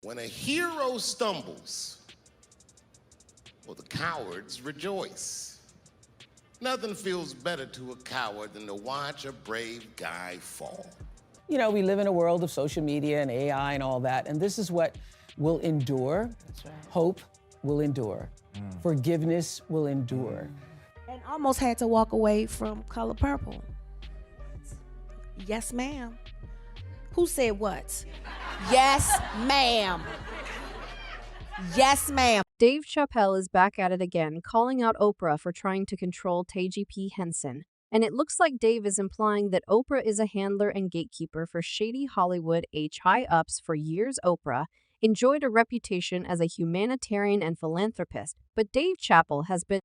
When a hero stumbles, well, the cowards rejoice. Nothing feels better to a coward than to watch a brave guy fall. You know, we live in a world of social media and AI and all that, and this is what will endure. That's right. Hope will endure. Forgiveness will endure. And almost had to walk away from Color Purple. Yes, ma'am. Who said what? Yes, ma'am. Yes, ma'am. Dave Chappelle is back at it again, calling out Oprah for trying to control Taraji P. Henson. And it looks like Dave is implying that Oprah is a handler and gatekeeper for shady Hollywood high-ups. For years, Oprah enjoyed a reputation as a humanitarian and philanthropist, but Dave Chappelle has been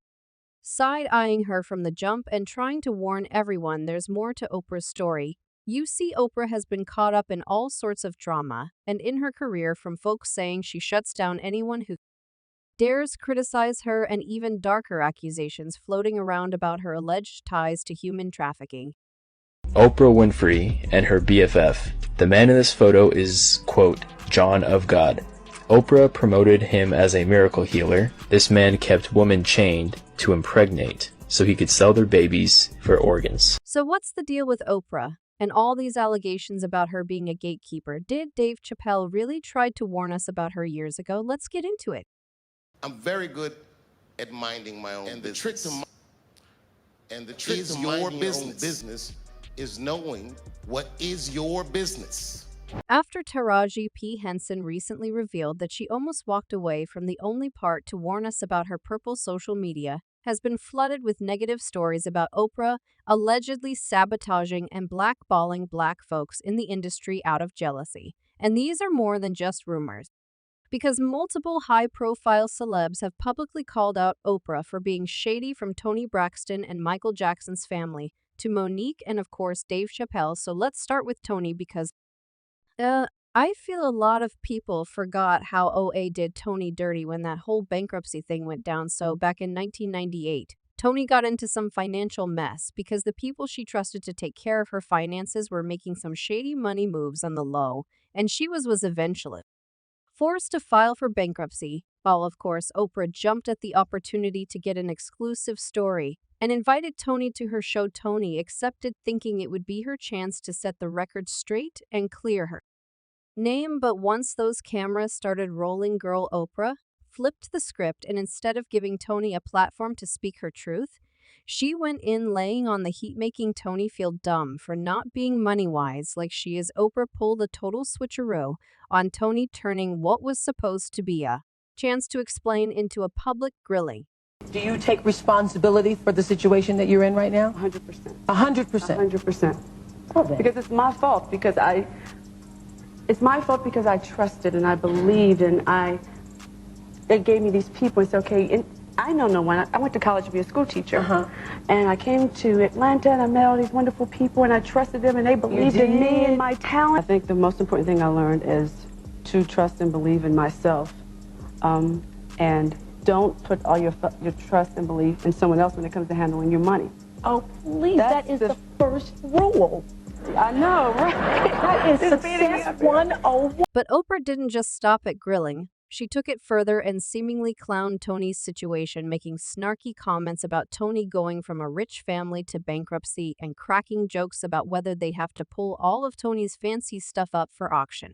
side-eyeing her from the jump and trying to warn everyone there's more to Oprah's story. You see, Oprah has been caught up in all sorts of drama, and in her career, from folks saying she shuts down anyone who dares criticize her, and even darker accusations floating around about her alleged ties to human trafficking. Oprah Winfrey and her BFF. The man in this photo is, quote, John of God. Oprah promoted him as a miracle healer. This man kept women chained to impregnate so he could sell their babies for organs. So what's the deal with Oprah and all these allegations about her being a gatekeeper? Did Dave Chappelle really try to warn us about her years ago? Let's get into it. I'm very good at minding my own business. The trick to your business is knowing what is your business. After Taraji P. Henson recently revealed that she almost walked away from the only part to warn us about her purple, social media has been flooded with negative stories about Oprah allegedly sabotaging and blackballing black folks in the industry out of jealousy. And these are more than just rumors, because multiple high-profile celebs have publicly called out Oprah for being shady, from Toni Braxton and Michael Jackson's family to Monique and, of course, Dave Chappelle. So let's start with Toni, because I feel a lot of people forgot how OA did Toni dirty when that whole bankruptcy thing went down. So back in 1998, Toni got into some financial mess because the people she trusted to take care of her finances were making some shady money moves on the low, and she was eventually forced to file for bankruptcy, while, of course, Oprah jumped at the opportunity to get an exclusive story and invited Toni to her show. Toni accepted, thinking it would be her chance to set the record straight and clear her name. But once those cameras started rolling, girl Oprah flipped the script, and instead of giving Toni a platform to speak her truth, she went in laying on the heat, making Toni feel dumb for not being money-wise like she is. Oprah pulled a total switcheroo on Toni, turning what was supposed to be a chance to explain into a public grilling. Do you take responsibility for the situation that you're in right now? 100%. 100%? 100%. Well, then. Because it's my fault, because it's my fault because I trusted and I believed, and it gave me these people. It's okay. And I know no one. I went to college to be a school teacher. And I came to Atlanta and I met all these wonderful people, and I trusted them, and they believed in me and my talent. I think the most important thing I learned is to trust and believe in myself. And don't put all your trust and belief in someone else when it comes to handling your money. Oh, please, that is the first rule. I know, right? That is success 101. But Oprah didn't just stop at grilling. She took it further and seemingly clowned Toni's situation, making snarky comments about Toni going from a rich family to bankruptcy and cracking jokes about whether they'd have to pull all of Toni's fancy stuff up for auction.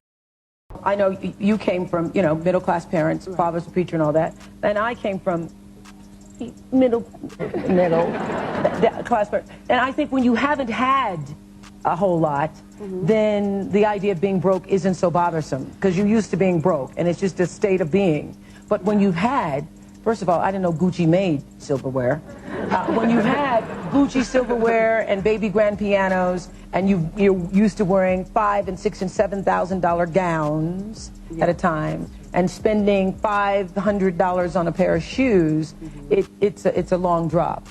I know you came from, middle-class parents, father's a preacher and all that, and I came from middle class parents. And I think when you haven't had a whole lot, then the idea of being broke isn't so bothersome, because you're used to being broke, and it's just a state of being. But when you've had, first of all, I didn't know Gucci made silverware. When you've had Gucci silverware and baby grand pianos, and you're used to wearing $5,000 and $6,000 and $7,000 gowns at a time, and spending $500 on a pair of shoes, it's a long drop.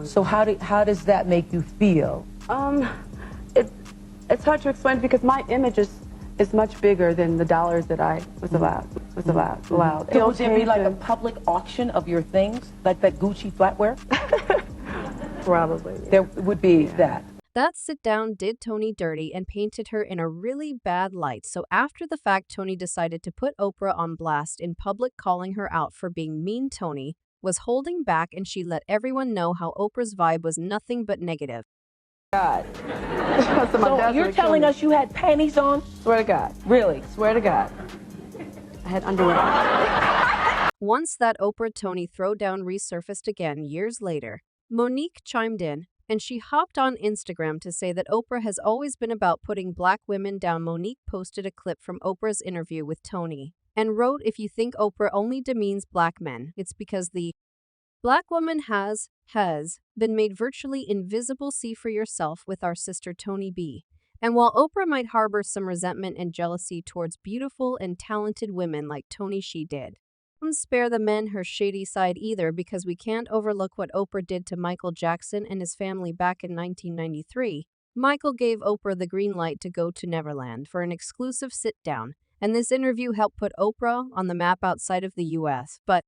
So how does that make you feel? It's hard to explain, because my image is much bigger than the dollars that I was allowed. So would there be like a public auction of your things, like that Gucci flatware? Probably. Yeah. There would be that. That sit-down did Tony dirty and painted her in a really bad light, so after the fact Tony decided to put Oprah on blast in public, calling her out for being mean. Tony was holding back and she let everyone know how Oprah's vibe was nothing but negative. God. So you're telling us you had panties on? Swear to God. Really? Swear to God. I had underwear on. Once that Oprah-Tony throwdown resurfaced again years later, Monique chimed in, and she hopped on Instagram to say that Oprah has always been about putting black women down. Monique posted a clip from Oprah's interview with Tony and wrote, "If you think Oprah only demeans black men, it's because the black woman has been made virtually invisible. See for yourself with our sister Tony B." And while Oprah might harbor some resentment and jealousy towards beautiful and talented women like Tony, she did not spare the men her shady side either, because we can't overlook what Oprah did to Michael Jackson and his family back in 1993. Michael gave Oprah the green light to go to Neverland for an exclusive sit-down, and this interview helped put Oprah on the map outside of the US. But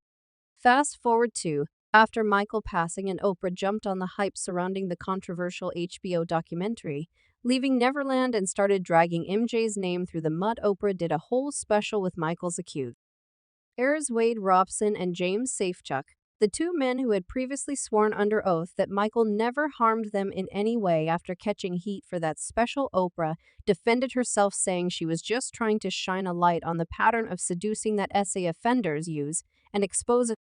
fast forward to after Michael passing, and Oprah jumped on the hype surrounding the controversial HBO documentary, leaving Neverland and started dragging MJ's name through the mud. Oprah did a whole special with Michael's accused heirs Wade Robson and James Safechuck, the two men who had previously sworn under oath that Michael never harmed them in any way. After catching heat for that special, Oprah defended herself, saying she was just trying to shine a light on the pattern of seducing that SA offenders use and expose a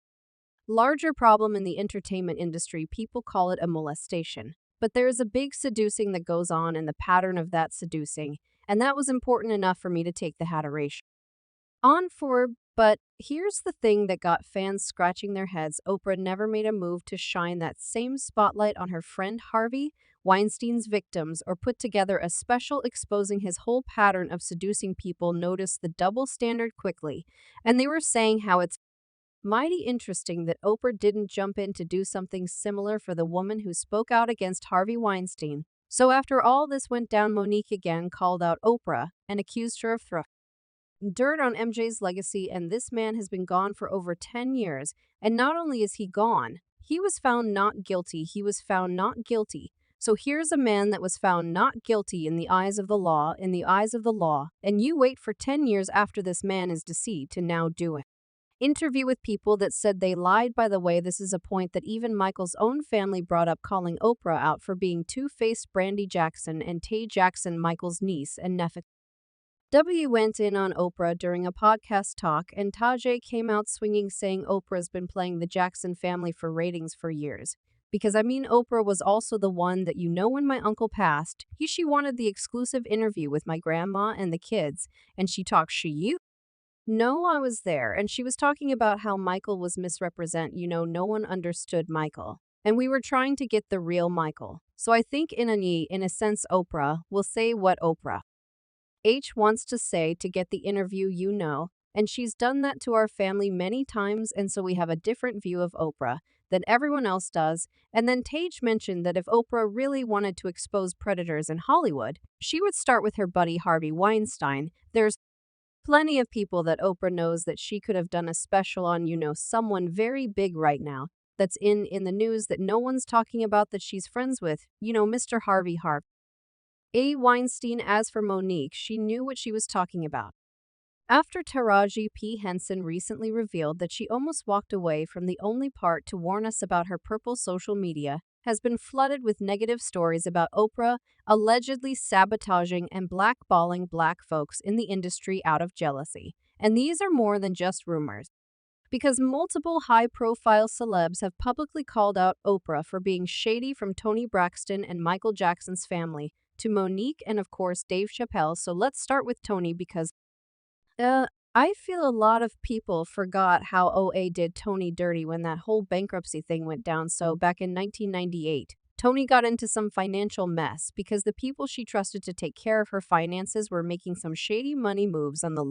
larger problem in the entertainment industry. People call it a molestation, but there is a big seducing that goes on in the pattern of that seducing, and that was important enough for me to take the hateration on for. But here's the thing that got fans scratching their heads. Oprah never made a move to shine that same spotlight on her friend Harvey Weinstein's victims or put together a special exposing his whole pattern of seducing people. Noticed the double standard quickly, and they were saying how it's mighty interesting that Oprah didn't jump in to do something similar for the woman who spoke out against Harvey Weinstein. So after all this went down, Monique again called out Oprah and accused her of throwing dirt on MJ's legacy, and this man has been gone for over 10 years. And not only is he gone, he was found not guilty. He was found not guilty. So here's a man that was found not guilty in the eyes of the law, and you wait for 10 years after this man is deceased to now do it. Interview with people that said they lied. By the way, this is a point that even Michael's own family brought up, calling Oprah out for being two-faced. Brandy Jackson and Tay Jackson, Michael's niece and nephew, went in on Oprah during a podcast talk, and Tajay came out swinging, saying Oprah's been playing the Jackson family for ratings for years. Because I mean, Oprah was also the one that, when my uncle passed, she wanted the exclusive interview with my grandma and the kids, and she talked No, I was there, and she was talking about how Michael was misrepresent. No one understood Michael, and we were trying to get the real Michael. So I think in a sense, Oprah will say what Oprah wants to say to get the interview, and she's done that to our family many times, and so we have a different view of Oprah than everyone else does. And then Tage mentioned that if Oprah really wanted to expose predators in Hollywood, she would start with her buddy Harvey Weinstein. There's plenty of people that Oprah knows that she could have done a special on, someone very big right now that's in the news that no one's talking about, that she's friends with, Mr. Harvey Weinstein. As for Monique, she knew what she was talking about. After Taraji P. Henson recently revealed that she almost walked away from the only part to warn us about her purple social media, has been flooded with negative stories about Oprah allegedly sabotaging and blackballing black folks in the industry out of jealousy. And these are more than just rumors, because multiple high-profile celebs have publicly called out Oprah for being shady, from Toni Braxton and Michael Jackson's family to Monique and, of course, Dave Chappelle. So let's start with Toni, because I feel a lot of people forgot how OA did Toni dirty when that whole bankruptcy thing went down. So back in 1998, Toni got into some financial mess because the people she trusted to take care of her finances were making some shady money moves on the